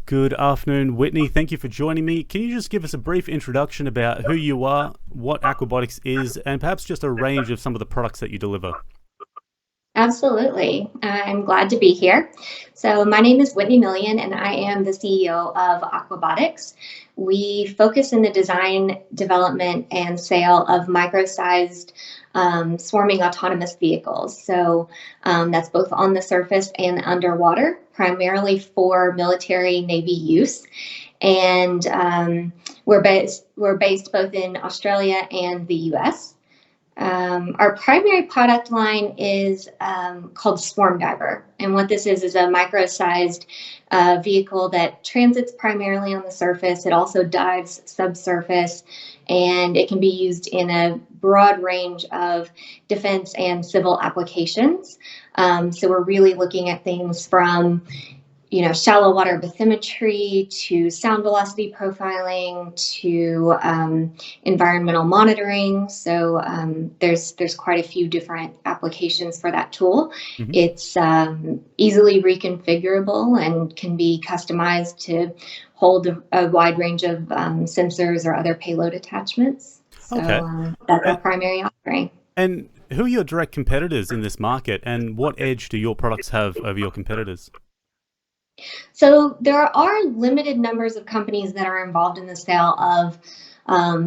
Good afternoon, Whitney. Thank you for joining me. Can you just give us a brief introduction about who you are, what Aquabotics is, and perhaps just a range of some of the products that you deliver? Absolutely. I'm glad to be here. So, my name is Whitney Million, and I am the CEO of Aquabotics. We focus in the design, development, and sale of micro sized swarming autonomous vehicles. That's both on the surface and underwater, primarily for military Navy use. And we're based both in Australia and the US. Our primary product line is called Swarm Diver. And what this is a micro-sized vehicle that transits primarily on the surface. It also dives subsurface, and it can be used in a broad range of defense and civil applications. So we're really looking at things from shallow water bathymetry to sound velocity profiling to environmental monitoring. There's quite a few different applications for that tool. Hmm. It's easily reconfigurable and can be customized to hold a wide range of sensors or other payload attachments. Okay. That's our And, primary offering. and who are your direct competitors in this market, and what edge do your products have over your competitors? So there are limited numbers of companies that are involved in the sale of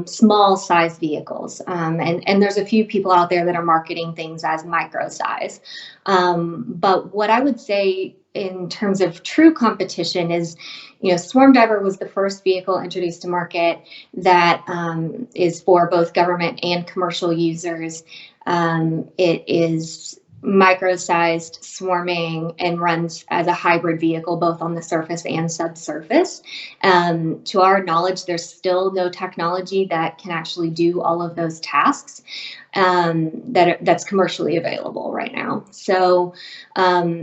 small size vehicles. And there's a few people out there that are marketing things as micro size. But what I would say in terms of true competition is, Swarm Diver was the first vehicle introduced to market that is for both government and commercial users. It is micro-sized swarming and runs as a hybrid vehicle both on the surface and subsurface. To our knowledge, there's still no technology that can actually do all of those tasks that's commercially available right now.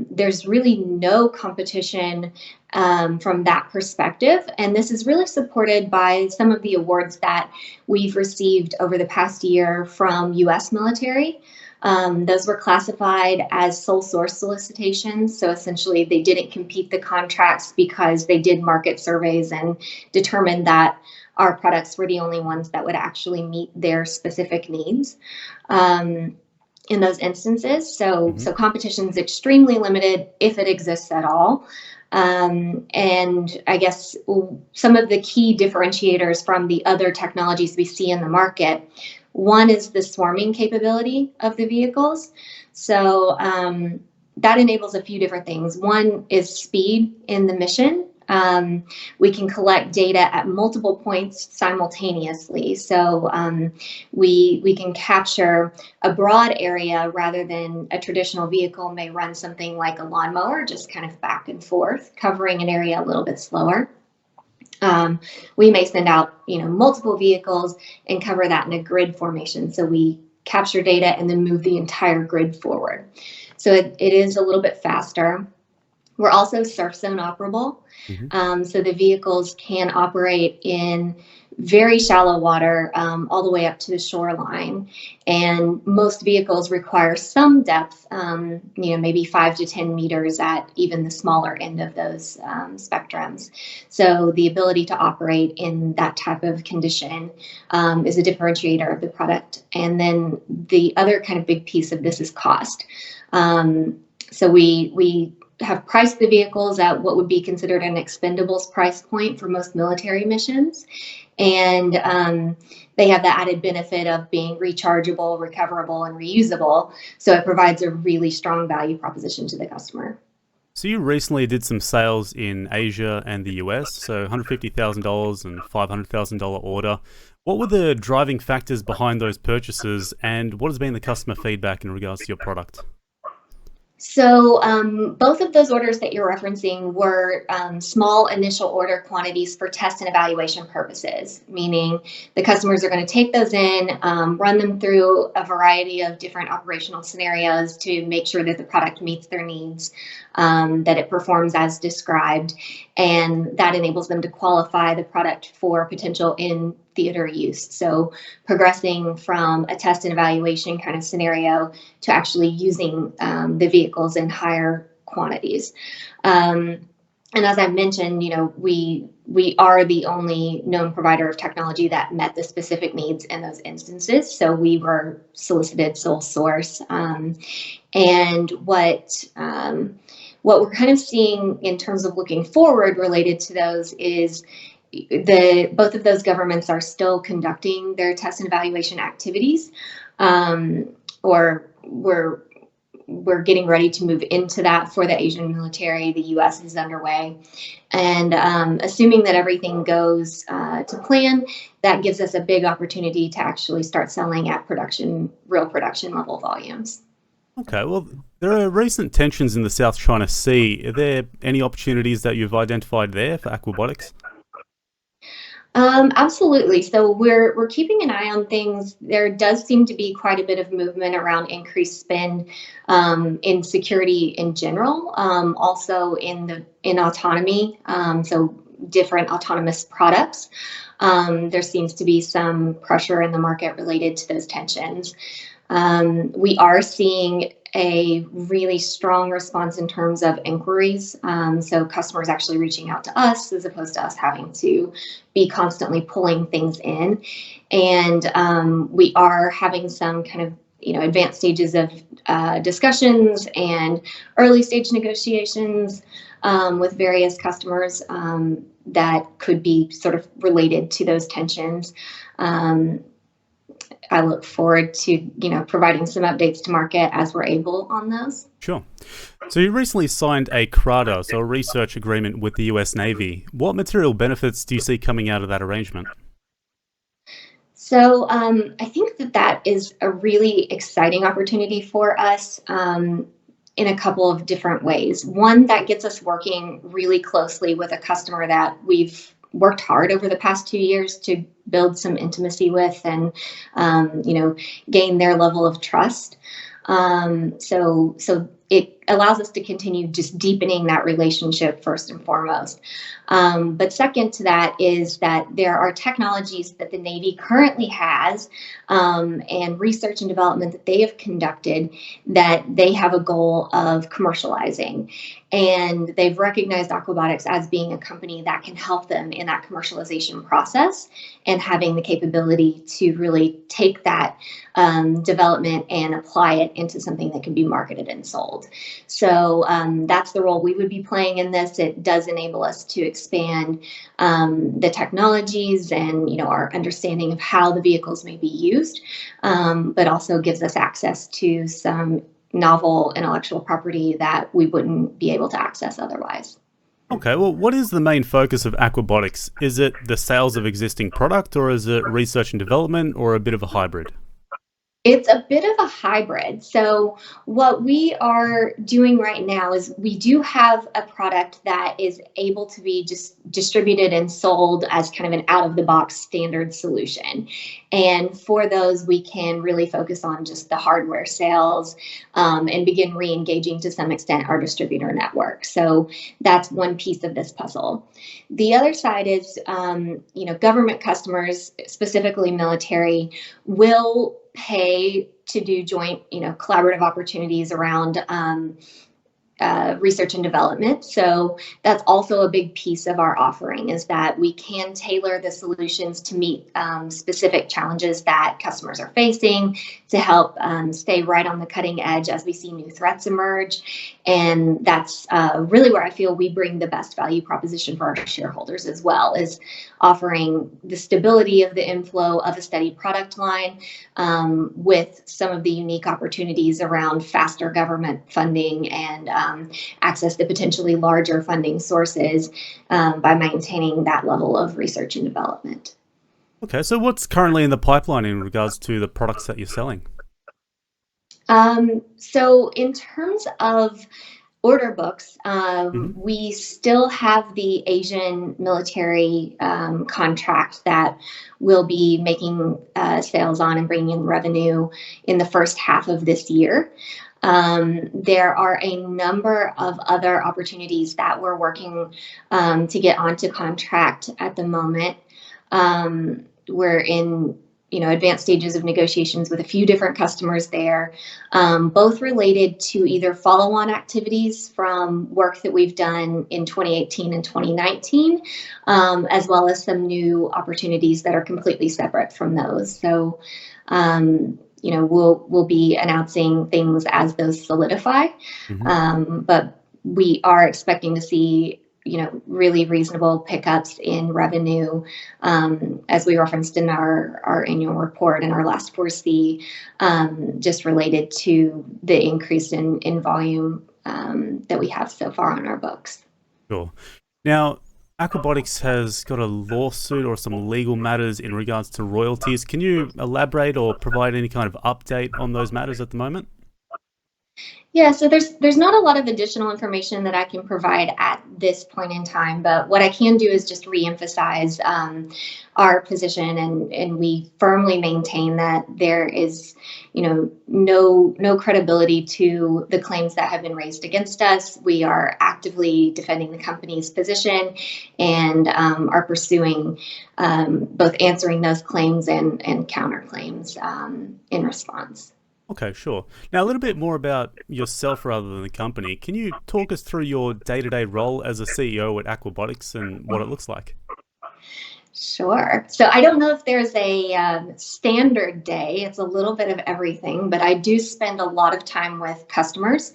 There's really no competition from that perspective. And this is really supported by some of the awards that we've received over the past year from US military. Those were classified as sole source solicitations. So essentially, they didn't compete the contracts because they did market surveys and determined that our products were the only ones that would actually meet their specific needs in those instances. So competition is extremely limited if it exists at all. And I guess some of the key differentiators from the other technologies we see in the market. One is the swarming capability of the vehicles. That enables a few different things. One is speed in the mission. We can collect data at multiple points simultaneously. We can capture a broad area rather than a traditional vehicle may run something like a lawnmower, just kind of back and forth, covering an area a little bit slower. We may send out, multiple vehicles and cover that in a grid formation. So we capture data and then move the entire grid forward. So it is a little bit faster. We're also surf zone operable. Hmm. So the vehicles can operate in very shallow water all the way up to the shoreline. And most vehicles require some depth, maybe 5 to 10 meters at even the smaller end of those spectrums. So the ability to operate in that type of condition is a differentiator of the product. And then the other kind of big piece of this is cost. We have priced the vehicles at what would be considered an expendables price point for most military missions. And they have the added benefit of being rechargeable, recoverable, and reusable. So it provides a really strong value proposition to the customer. So you recently did some sales in Asia and the US, so $150,000 and $500,000 order. What were the driving factors behind those purchases, and what has been the customer feedback in regards to your product? Both of those orders that you're referencing were small initial order quantities for test and evaluation purposes, meaning the customers are going to take those in, run them through a variety of different operational scenarios to make sure that the product meets their needs, that it performs as described, and that enables them to qualify the product for potential in theater use. So progressing from a test and evaluation kind of scenario to actually using the vehicles in higher quantities. And as I mentioned, we are the only known provider of technology that met the specific needs in those instances. So we were solicited sole source. And what we're kind of seeing in terms of looking forward related to those is both of those governments are still conducting their test and evaluation activities, or we're getting ready to move into that for the Asian military. The U.S. is underway. And assuming that everything goes to plan, that gives us a big opportunity to actually start selling at real production level volumes. Okay, well, there are recent tensions in the South China Sea. Are there any opportunities that you've identified there for Aquabotics? Absolutely. So we're keeping an eye on things. There does seem to be quite a bit of movement around increased spend in security in general, also in autonomy. So different autonomous products. There seems to be some pressure in the market related to those tensions. We are seeing a really strong response in terms of inquiries. So customers actually reaching out to us as opposed to us having to be constantly pulling things in. And we are having some kind of advanced stages of discussions and early stage negotiations with various customers that could be sort of related to those tensions. I look forward to providing some updates to market as we're able on those. Sure. So you recently signed a CRADA, so a research agreement with the US Navy. What material benefits do you see coming out of that arrangement? So I think that is a really exciting opportunity for us in a couple of different ways. One, that gets us working really closely with a customer that we've worked hard over the past 2 years to build some intimacy with and, gain their level of trust. So it allows us to continue just deepening that relationship first and foremost. But second to that is that there are technologies that the Navy currently has and research and development that they have conducted that they have a goal of commercializing. And they've recognized Aquabotics as being a company that can help them in that commercialization process and having the capability to really take that development and apply it into something that can be marketed and sold. So that's the role we would be playing in this. It does enable us to expand the technologies and our understanding of how the vehicles may be used, but also gives us access to some novel intellectual property that we wouldn't be able to access otherwise. Okay, well, what is the main focus of Aquabotics? Is it the sales of existing product, or is it research and development, or a bit of a hybrid? It's a bit of a hybrid. So what we are doing right now is we do have a product that is able to be just distributed and sold as kind of an out-of-the-box standard solution. And for those, we can really focus on just the hardware sales and begin re-engaging to some extent our distributor network. So that's one piece of this puzzle. The other side is, government customers, specifically military, will pay to do joint, collaborative opportunities around research and development. So that's also a big piece of our offering, is that we can tailor the solutions to meet specific challenges that customers are facing, to help stay right on the cutting edge as we see new threats emerge. And that's really where I feel we bring the best value proposition for our shareholders as well, is offering the stability of the inflow of a steady product line with some of the unique opportunities around faster government funding and access to potentially larger funding sources by maintaining that level of research and development. Okay, so what's currently in the pipeline in regards to the products that you're selling? So in terms of order books, Mhm. we still have the Asian military contract that we'll be making sales on and bringing in revenue in the first half of this year. There are a number of other opportunities that we're working to get onto contract at the moment. We're in advanced stages of negotiations with a few different customers there, both related to either follow-on activities from work that we've done in 2018 and 2019, as well as some new opportunities that are completely separate from those. So, we'll be announcing things as those solidify, but we are expecting to see really reasonable pickups in revenue, as we referenced in our annual report and our last 4C, just related to the increase in volume that we have so far on our books. Sure. Now, Aquabotics has got a lawsuit or some legal matters in regards to royalties. Can you elaborate or provide any kind of update on those matters at the moment? Yeah, so there's not a lot of additional information that I can provide at this point in time, but what I can do is just reemphasize our position, and we firmly maintain that there is, no credibility to the claims that have been raised against us. We are actively defending the company's position and are pursuing both answering those claims and counterclaims in response. Okay, sure. Now, a little bit more about yourself rather than the company. Can you talk us through your day-to-day role as a CEO at Aquabotics and what it looks like? Sure. So I don't know if there's a standard day. It's a little bit of everything, but I do spend a lot of time with customers.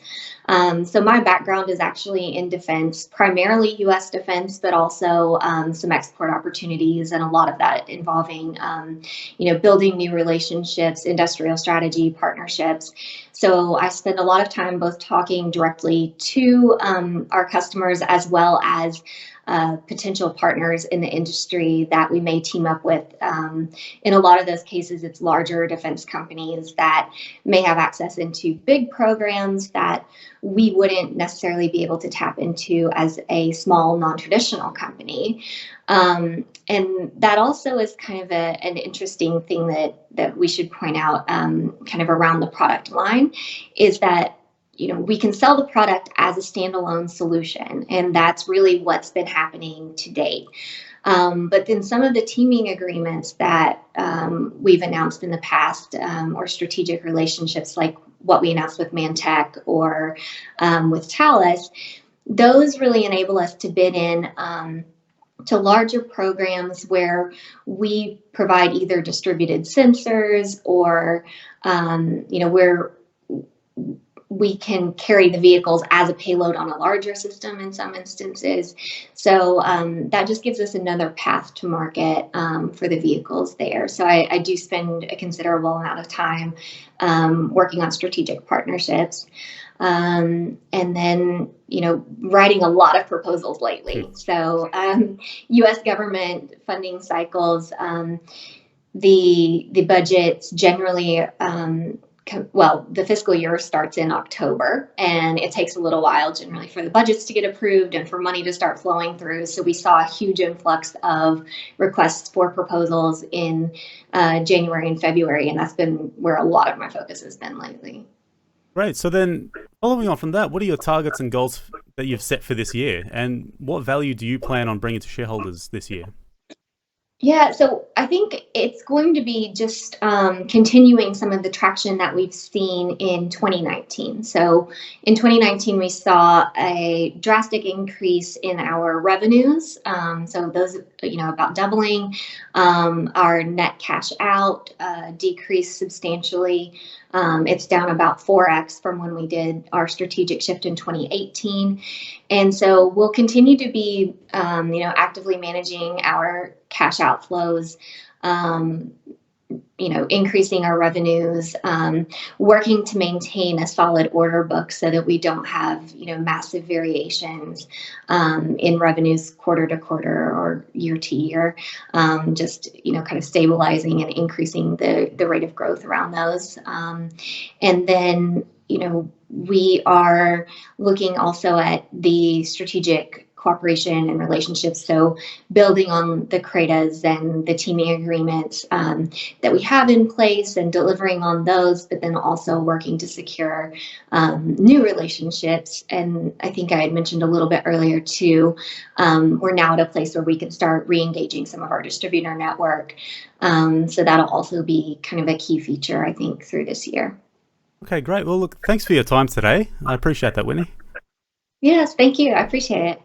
So my background is actually in defense, primarily U.S. defense, but also some export opportunities, and a lot of that involving, building new relationships, industrial strategy, partnerships. So I spend a lot of time both talking directly to our customers as well as potential partners in the industry that we may team up with. In a lot of those cases, it's larger defense companies that may have access into big programs that we wouldn't necessarily be able to tap into as a small, non-traditional company. And that also is kind of an interesting thing that we should point out, kind of around the product line, is that we can sell the product as a standalone solution, and that's really what's been happening to date. But then some of the teaming agreements that we've announced in the past, or strategic relationships like what we announced with Mantech or with Thales, those really enable us to bid in to larger programs where we provide either distributed sensors or, where we can carry the vehicles as a payload on a larger system in some instances. So that just gives us another path to market for the vehicles there. So I do spend a considerable amount of time working on strategic partnerships. And then, writing a lot of proposals lately. So U.S. government funding cycles, the budgets generally, the fiscal year starts in October, and it takes a little while generally for the budgets to get approved and for money to start flowing through. So we saw a huge influx of requests for proposals in January and February, and that's been where a lot of my focus has been lately. Great. So then, following on from that, what are your targets and goals that you've set for this year, and what value do you plan on bringing to shareholders this year? Yeah, so I think it's going to be just continuing some of the traction that we've seen in 2019. So in 2019, we saw a drastic increase in our revenues. So those, about doubling. Our net cash out decreased substantially. It's down about 4x from when we did our strategic shift in 2018. And so we'll continue to be, actively managing our cash outflows, increasing our revenues, working to maintain a solid order book so that we don't have, massive variations in revenues quarter to quarter or year to year, just, kind of stabilizing and increasing the rate of growth around those. And then, we are looking also at the strategic cooperation and relationships. So building on the CRADAs and the teaming agreements that we have in place and delivering on those, but then also working to secure new relationships. And I think I had mentioned a little bit earlier too, we're now at a place where we can start re-engaging some of our distributor network. So that'll also be kind of a key feature, I think, through this year. Okay, great. Well, look, thanks for your time today. I appreciate that, Whitney. Yes, thank you. I appreciate it.